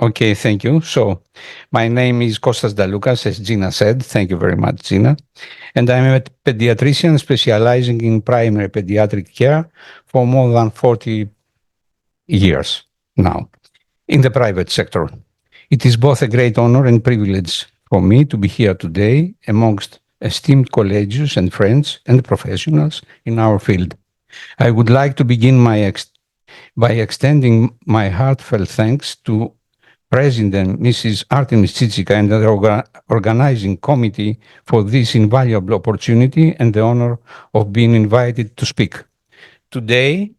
Okay, thank you. So, my name is Kostas Dalucas, as Gina said. Thank you very much, Gina. And I'm a pediatrician specializing in primary pediatric care for more than 40 years now in the private sector. It is both a great honor and privilege for me to be here today amongst esteemed colleagues and friends and professionals in our field. I would like to begin by extending my heartfelt thanks to President Mrs. Artemis Tsitsika and the organizing committee for this invaluable opportunity and the honor of being invited to speak. Today,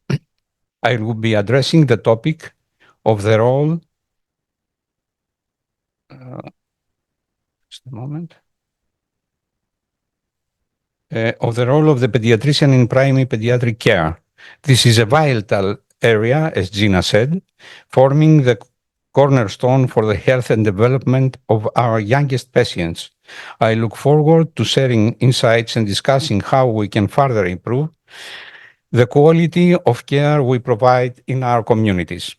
I will be addressing the topic of the role. Just a moment. Of the role of the pediatrician in primary pediatric care. This is a vital area, as Gina said, forming the cornerstone for the health and development of our youngest patients. I look forward to sharing insights and discussing how we can further improve the quality of care we provide in our communities.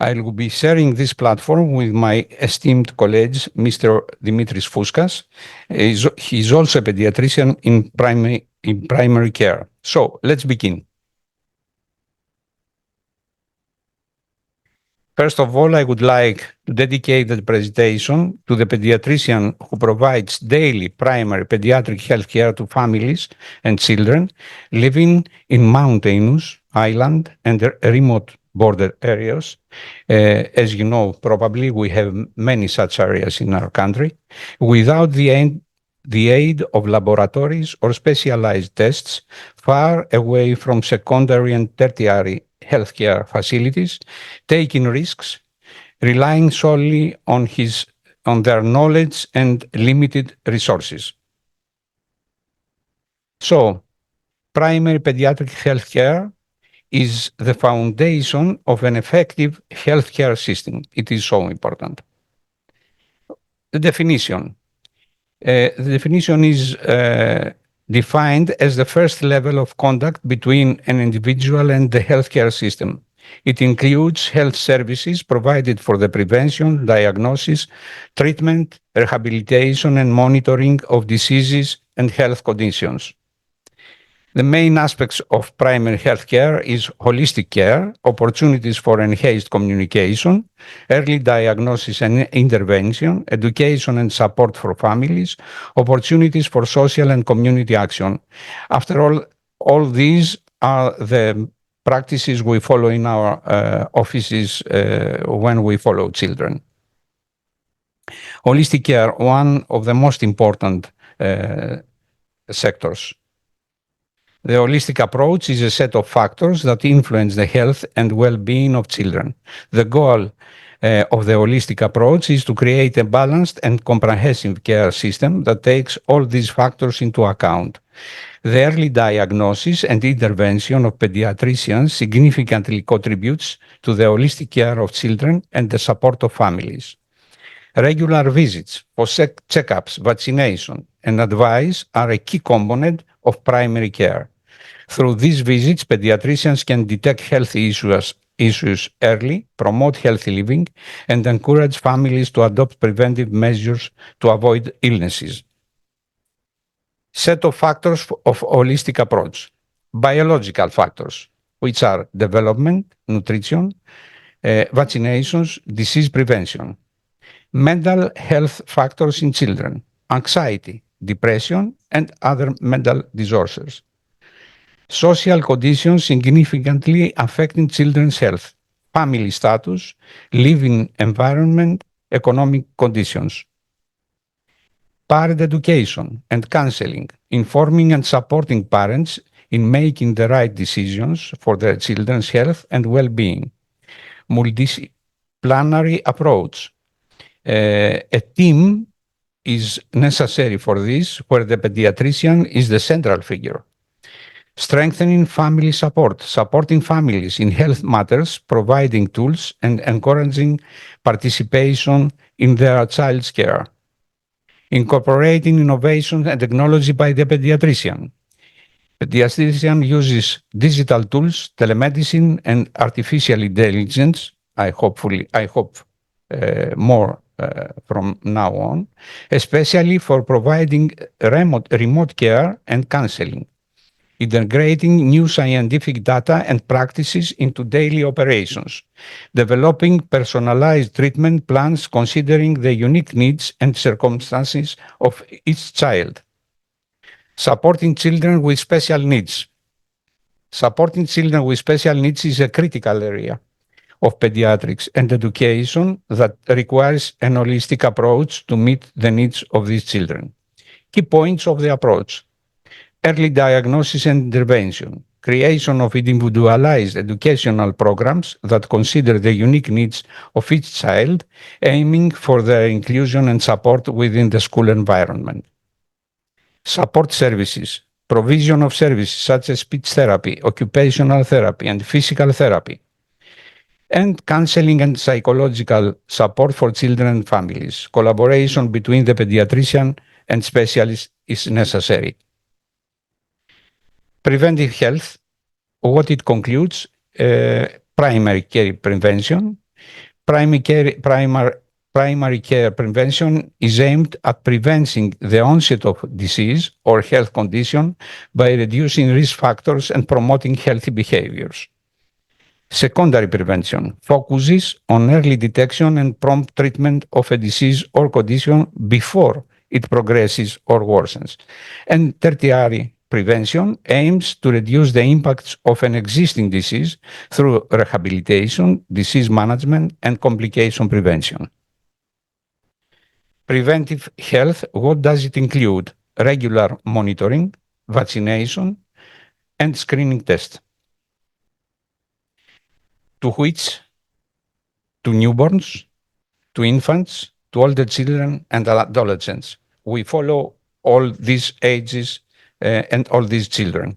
I will be sharing this platform with my esteemed colleagues, Mr. Dimitris Fouskas. He is also a pediatrician in primary care. So let's begin. First of all, I would like to dedicate the presentation to the pediatrician who provides daily primary pediatric health care to families and children living in mountainous, island, and remote border areas. As you know, probably we have many such areas in our country. Without the aid of laboratories or specialized tests, far away from secondary and tertiary healthcare facilities, taking risks, relying solely on their knowledge and limited resources. So, primary pediatric healthcare is the foundation of an effective healthcare system. It is so important. The definition. The definition is defined as the first level of contact between an individual and the healthcare system. It includes health services provided for the prevention, diagnosis, treatment, rehabilitation, and monitoring of diseases and health conditions. The main aspects of primary health care is holistic care, opportunities for enhanced communication, early diagnosis and intervention, education and support for families, opportunities for social and community action. After all these are the practices we follow in our offices when we follow children. Holistic care, one of the most important sectors. The holistic approach is a set of factors that influence the health and well-being of children. The goal of the holistic approach is to create a balanced and comprehensive care system that takes all these factors into account. The early diagnosis and intervention of pediatricians significantly contributes to the holistic care of children and the support of families. Regular visits for checkups, vaccination, and advice are a key component of primary care. Through these visits, pediatricians can detect health issues early, promote healthy living, and encourage families to adopt preventive measures to avoid illnesses. Set of factors of holistic approach. Biological factors, which are development, nutrition, vaccinations, disease prevention. Mental health factors in children, anxiety, depression, and other mental disorders. Social conditions significantly affecting children's health, family status, living environment, economic conditions. Parent education and counseling, informing and supporting parents in making the right decisions for their children's health and well-being. Multidisciplinary approach. A team is necessary for this, where the pediatrician is the central figure. Strengthening family support, supporting families in health matters, providing tools, and encouraging participation in their child's care. Incorporating innovation and technology by the pediatrician. Pediatrician uses digital tools, telemedicine, and artificial intelligence. I hope more from now on, especially for providing remote care and counseling, integrating new scientific data and practices into daily operations, developing personalized treatment plans considering the unique needs and circumstances of each child, supporting children with special needs. Supporting children with special needs is a critical area of pediatrics and education that requires an holistic approach to meet the needs of these children. Key points of the approach: early diagnosis and intervention, creation of individualized educational programs that consider the unique needs of each child, aiming for their inclusion and support within the school environment. Support services, provision of services such as speech therapy, occupational therapy, and physical therapy, and counseling and psychological support for children and families. Collaboration between the pediatrician and specialist is necessary. Preventive health, what it concludes, primary care prevention. Primary care prevention is aimed at preventing the onset of disease or health condition by reducing risk factors and promoting healthy behaviors. Secondary prevention focuses on early detection and prompt treatment of a disease or condition before it progresses or worsens. And tertiary prevention aims to reduce the impacts of an existing disease through rehabilitation, disease management, and complication prevention. Preventive health, what does it include? Regular monitoring, vaccination, and screening tests. To which? To newborns, to infants, to older children and adolescents. We follow all these ages and all these children.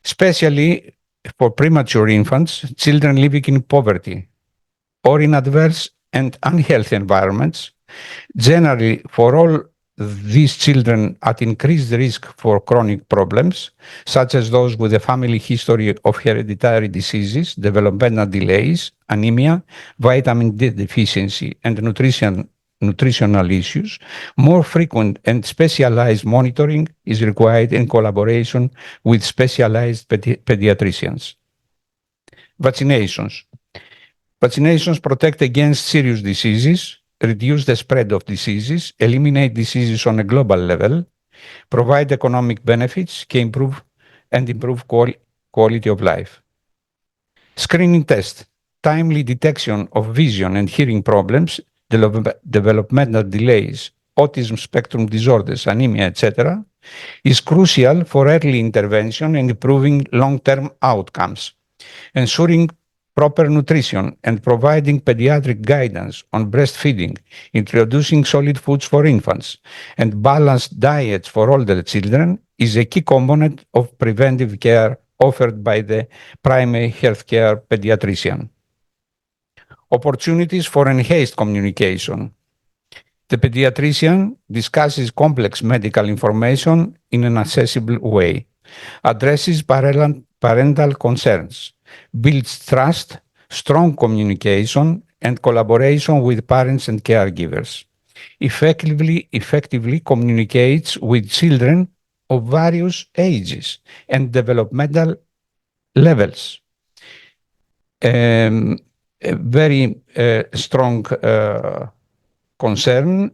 Especially for premature infants, children living in poverty or in adverse and unhealthy environments, generally for all these children at increased risk for chronic problems, such as those with a family history of hereditary diseases, developmental delays, anemia, vitamin D deficiency, and nutritional issues, more frequent and specialized monitoring is required in collaboration with specialized pediatricians. Vaccinations. Vaccinations protect against serious diseases, reduce the spread of diseases, eliminate diseases on a global level, provide economic benefits, can improve quality of life. Screening test, timely detection of vision and hearing problems, developmental delays, autism spectrum disorders, anemia, etc., is crucial for early intervention and improving long-term outcomes. Ensuring proper nutrition and providing pediatric guidance on breastfeeding, introducing solid foods for infants, and balanced diets for older children is a key component of preventive care offered by the primary healthcare pediatrician. Opportunities for enhanced communication. The pediatrician discusses complex medical information in an accessible way, addresses parental concerns, builds trust, strong communication, and collaboration with parents and caregivers. Effectively communicates with children of various ages and developmental levels. A very strong concern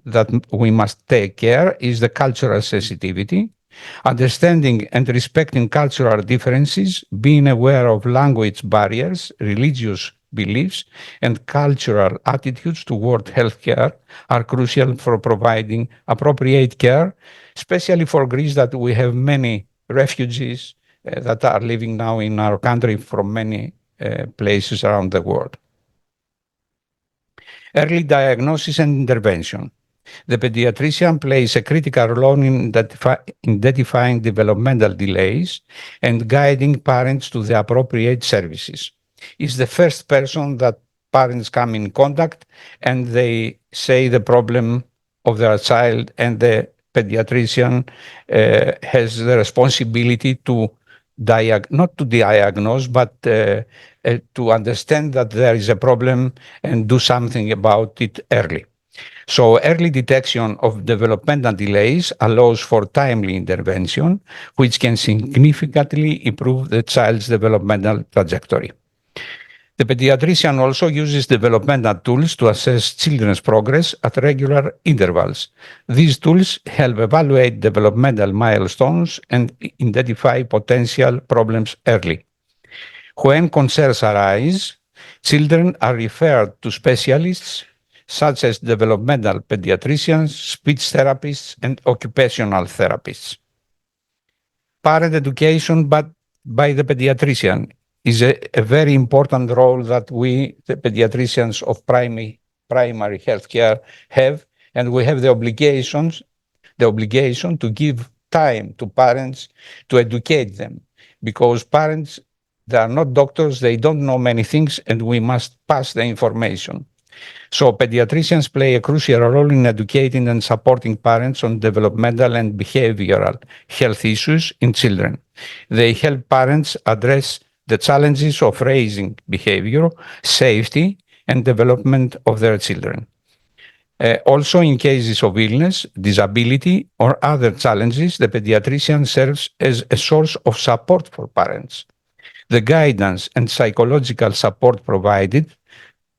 that we must take care is the cultural sensitivity. Understanding and respecting cultural differences, being aware of language barriers, religious beliefs, and cultural attitudes toward healthcare are crucial for providing appropriate care, especially for Greece, that we have many refugees that are living now in our country from many places around the world. Early diagnosis and intervention. The pediatrician plays a critical role in identifying developmental delays and guiding parents to the appropriate services. Is the first person that parents come in contact and they say the problem of their child, and the pediatrician has the responsibility to not to diagnose, but to understand that there is a problem and do something about it early. So early detection of developmental delays allows for timely intervention, which can significantly improve the child's developmental trajectory. The pediatrician also uses developmental tools to assess children's progress at regular intervals. These tools help evaluate developmental milestones and identify potential problems early. When concerns arise, children are referred to specialists such as developmental pediatricians, speech therapists, and occupational therapists. Parent education by the pediatrician is a very important role that we, the pediatricians of primary healthcare, have, and we have the obligation to give time to parents to educate them, because parents, they are not doctors, they don't know many things, and we must pass the information. So pediatricians play a crucial role in educating and supporting parents on developmental and behavioral health issues in children. They help parents address the challenges of raising behavior, safety, and development of their children. Also, in cases of illness, disability, or other challenges, the pediatrician serves as a source of support for parents. The guidance and psychological support provided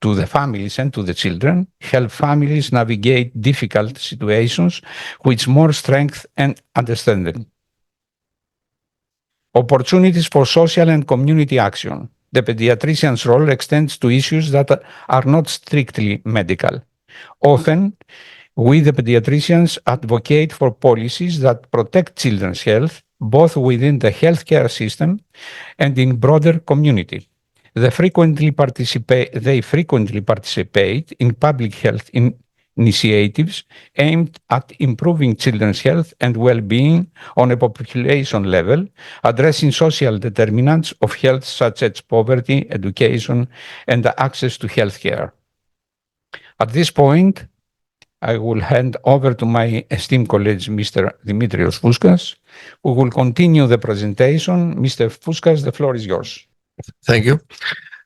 to the families and to the children help families navigate difficult situations with more strength and understanding. Opportunities for social and community action. The pediatrician's role extends to issues that are not strictly medical. Often, we, the pediatricians, advocate for policies that protect children's health, both within the healthcare system and in broader community. They frequently participate in public health initiatives aimed at improving children's health and well-being on a population level, addressing social determinants of health such as poverty, education, and access to healthcare. At this point, I will hand over to my esteemed colleague, Mr. Dimitrios Fouskas, who will continue the presentation. Mr. Fouskas, the floor is yours. Thank you.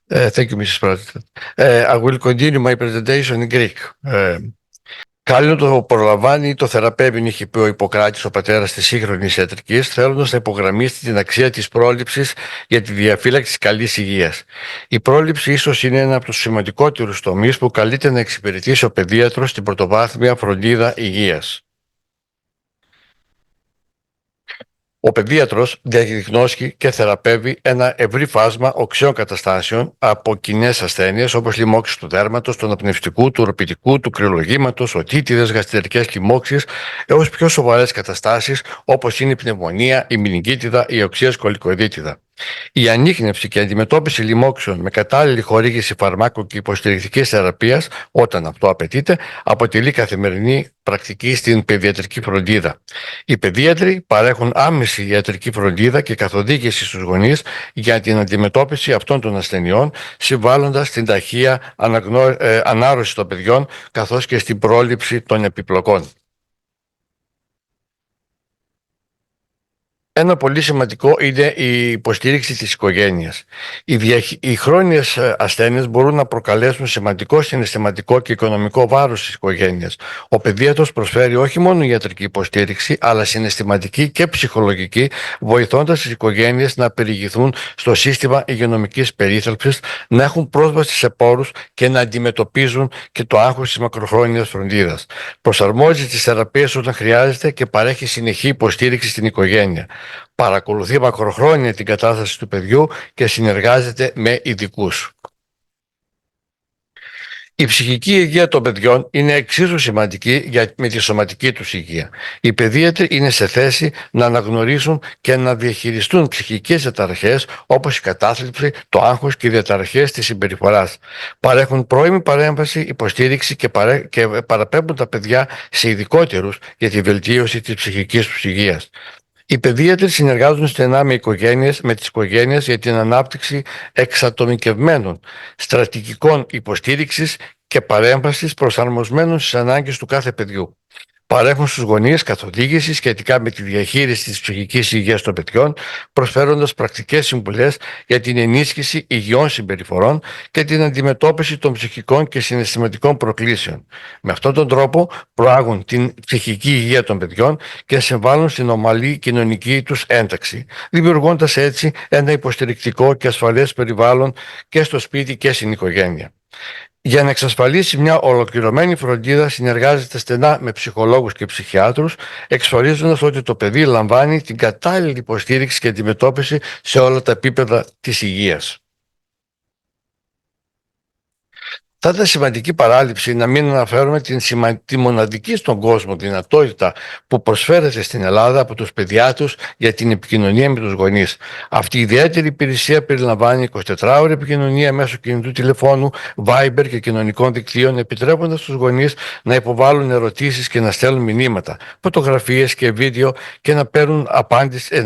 Thank you, Mrs. President. I will continue my presentation in Greek. Καλό το προλαμβάνει, το θεραπεύει, είχε πει ο Ιπποκράτης, ο πατέρας της σύγχρονης ιατρικής, θέλοντας να υπογραμμίσει την αξία της πρόληψης για τη διαφύλαξη της καλής υγείας. Η πρόληψη ίσως είναι ένα από τους σημαντικότερους τομείς που καλείται να εξυπηρετήσει ο παιδίατρος στην πρωτοβάθμια φροντίδα υγείας. Ο παιδίατρος διαγνώσκει και θεραπεύει ένα ευρύ φάσμα οξέων καταστάσεων από κοινές ασθένειες όπως λοιμώξεις του δέρματος, του αναπνευστικού, του ορπητικού, του κρυολογήματος, οτίτιδες, γαστρικές λοιμώξεις, έως πιο σοβαρές καταστάσεις όπως είναι η πνευμονία, η μηνυγκίτιδα, η οξείας κολικοειδίτιδα. Η ανίχνευση και αντιμετώπιση λοιμώξεων με κατάλληλη χορήγηση φαρμάκων και υποστηρικτικής θεραπείας, όταν αυτό απαιτείται, αποτελεί καθημερινή πρακτική στην παιδιατρική φροντίδα. Οι παιδίατροι παρέχουν άμεση ιατρική φροντίδα και καθοδήγηση στους γονείς για την αντιμετώπιση αυτών των ασθενειών, συμβάλλοντας στην ταχεία ανάρρωση των παιδιών καθώς και στην πρόληψη των επιπλοκών. Ένα πολύ σημαντικό είναι η υποστήριξη της οικογένειας. Οι χρόνιες ασθένειες μπορούν να προκαλέσουν σημαντικό συναισθηματικό και οικονομικό βάρος στις οικογένειες. Ο παιδίατρος προσφέρει όχι μόνο ιατρική υποστήριξη, αλλά συναισθηματική και ψυχολογική, βοηθώντας τις οικογένειες να περιηγηθούν στο σύστημα υγειονομικής περίθαλψης, να έχουν πρόσβαση σε πόρους και να αντιμετωπίζουν και το άγχος της μακροχρόνιας φροντίδας. Προσαρμόζει τις θεραπείες όταν χρειάζεται και παρέχει συνεχή υποστήριξη στην οικογένεια. Παρακολουθεί μακροχρόνια την κατάσταση του παιδιού και συνεργάζεται με ειδικούς. Η ψυχική υγεία των παιδιών είναι εξίσου σημαντική με τη σωματική τους υγεία. Οι παιδίατροι είναι σε θέση να αναγνωρίσουν και να διαχειριστούν ψυχικές διαταραχές όπως η κατάθλιψη, το άγχος και οι διαταραχές της συμπεριφοράς. Παρέχουν πρώιμη παρέμβαση, υποστήριξη και παραπέμπουν τα παιδιά σε ειδικότερους για τη βελτίωση της ψυχικής τους υγείας. Οι παιδίατροι συνεργάζονται στενά με τις οικογένειες για την ανάπτυξη εξατομικευμένων στρατηγικών υποστήριξης και παρέμβασης προσαρμοσμένων στις ανάγκες του κάθε παιδιού. Παρέχουν στους γονείς καθοδήγηση σχετικά με τη διαχείριση της ψυχικής υγείας των παιδιών, προσφέροντας πρακτικές συμβουλές για την ενίσχυση υγιών συμπεριφορών και την αντιμετώπιση των ψυχικών και συναισθηματικών προκλήσεων. Με αυτόν τον τρόπο προάγουν την ψυχική υγεία των παιδιών και συμβάλλουν στην ομαλή κοινωνική τους ένταξη, δημιουργώντας έτσι ένα υποστηρικτικό και ασφαλές περιβάλλον και στο σπίτι και στην οικογένεια. Για να εξασφαλίσει μια ολοκληρωμένη φροντίδα, συνεργάζεται στενά με ψυχολόγους και ψυχιάτρους, εξασφαλίζοντας ότι το παιδί λαμβάνει την κατάλληλη υποστήριξη και αντιμετώπιση σε όλα τα επίπεδα της υγείας. Θα ήταν σημαντική παράληψη να μην αναφέρουμε τη μοναδική στον κόσμο δυνατότητα που προσφέρεται στην Ελλάδα από τους παιδιάτρους για την επικοινωνία με τους γονείς. Αυτή η ιδιαίτερη υπηρεσία περιλαμβάνει 24ωρη επικοινωνία μέσω κινητού τηλεφώνου, Viber και κοινωνικών δικτύων, επιτρέποντας στους γονείς να υποβάλουν ερωτήσεις και να στέλνουν μηνύματα, φωτογραφίες και βίντεο και να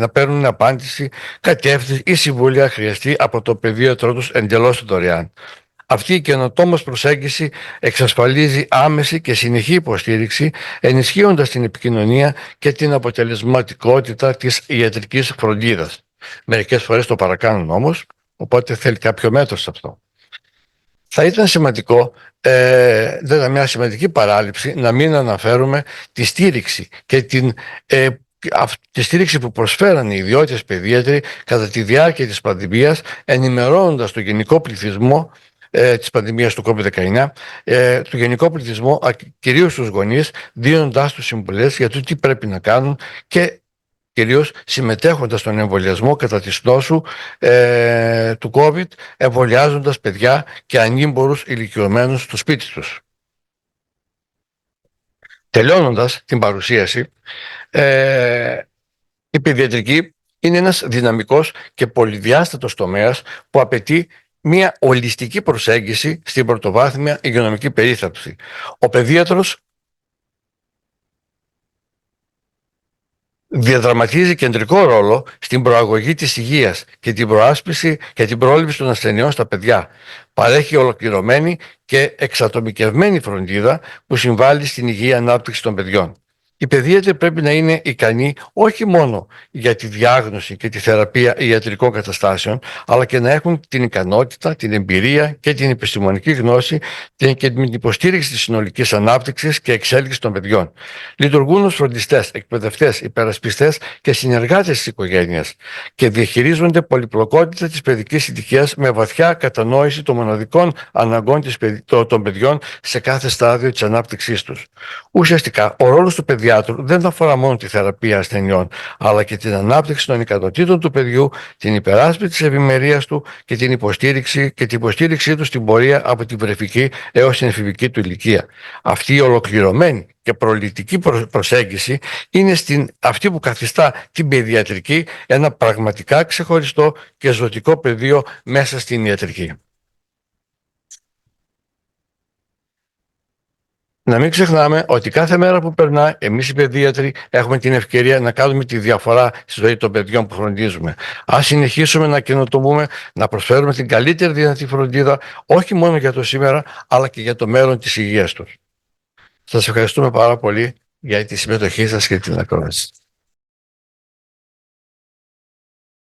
παίρνουν απάντηση, κατεύθυνση ή συμβουλία χρειαστεί από το παιδίατρό τους εντελώς δωρεάν. Αυτή η καινοτόμως προσέγγιση εξασφαλίζει άμεση και συνεχή υποστήριξη, ενισχύοντας την επικοινωνία και την αποτελεσματικότητα της ιατρικής φροντίδας. Μερικές φορές το παρακάνουν όμως, οπότε θέλει κάποιο μέτρο σε αυτό. Θα ήταν σημαντικό, δεν ήταν μια σημαντική παράληψη, να μην αναφέρουμε τη στήριξη και τη στήριξη που προσφέραν οι ιδιώτες παιδίατροι κατά τη διάρκεια της πανδημίας, ενημερώνοντας το γενικό πληθυσμό της πανδημίας του COVID-19, του γενικό πληθυσμό, κυρίως τους γονείς, δίνοντάς τους συμβουλές για το τι πρέπει να κάνουν και κυρίως συμμετέχοντας στον εμβολιασμό κατά της νόσου του COVID, εμβολιάζοντας παιδιά και ανήμπορους ηλικιωμένους στο σπίτι τους. Τελειώνοντας την παρουσίαση, η παιδιατρική είναι ένας δυναμικός και πολυδιάστατος τομέας που απαιτεί μια ολιστική προσέγγιση στην πρωτοβάθμια υγειονομική περίθαλψη. Ο παιδίατρος διαδραματίζει κεντρικό ρόλο στην προαγωγή της υγείας και την προάσπιση και την πρόληψη των ασθενειών στα παιδιά. Παρέχει ολοκληρωμένη και εξατομικευμένη φροντίδα που συμβάλλει στην υγιή ανάπτυξη των παιδιών. Οι παιδίατροι πρέπει να είναι ικανοί όχι μόνο για τη διάγνωση και τη θεραπεία ιατρικών καταστάσεων, αλλά και να έχουν την ικανότητα, την εμπειρία και την επιστημονική γνώση και την υποστήριξη της συνολικής ανάπτυξης και εξέλιξης των παιδιών. Λειτουργούν ως φροντιστές, εκπαιδευτές, υπερασπιστές και συνεργάτες της οικογένειας και διαχειρίζονται πολυπλοκότητα της παιδικής ηλικίας με βαθιά κατανόηση των μοναδικών αναγκών των παιδιών σε κάθε στάδιο της ανάπτυξής τους. Ουσιαστικά, ο ρόλος του παιδιάτρου δεν αφορά μόνο τη θεραπεία ασθενειών, αλλά και την ανάπτυξη των ικανοτήτων του παιδιού, την υπεράσπιση της ευημερίας του και την υποστήριξή του στην πορεία από την βρεφική έως την εφηβική του ηλικία. Αυτή η ολοκληρωμένη και προληπτική προσέγγιση είναι αυτή που καθιστά την παιδιατρική ένα πραγματικά ξεχωριστό και ζωτικό πεδίο μέσα στην ιατρική. Να μην ξεχνάμε ότι κάθε μέρα που περνά, εμείς οι παιδίατροι έχουμε την ευκαιρία να κάνουμε τη διαφορά στη ζωή των παιδιών που φροντίζουμε. Ας συνεχίσουμε να καινοτομούμε, να προσφέρουμε την καλύτερη δυνατή φροντίδα, όχι μόνο για το σήμερα, αλλά και για το μέλλον της υγείας τους. Σας ευχαριστούμε πάρα πολύ για τη συμμετοχή σας και την ακρόαση.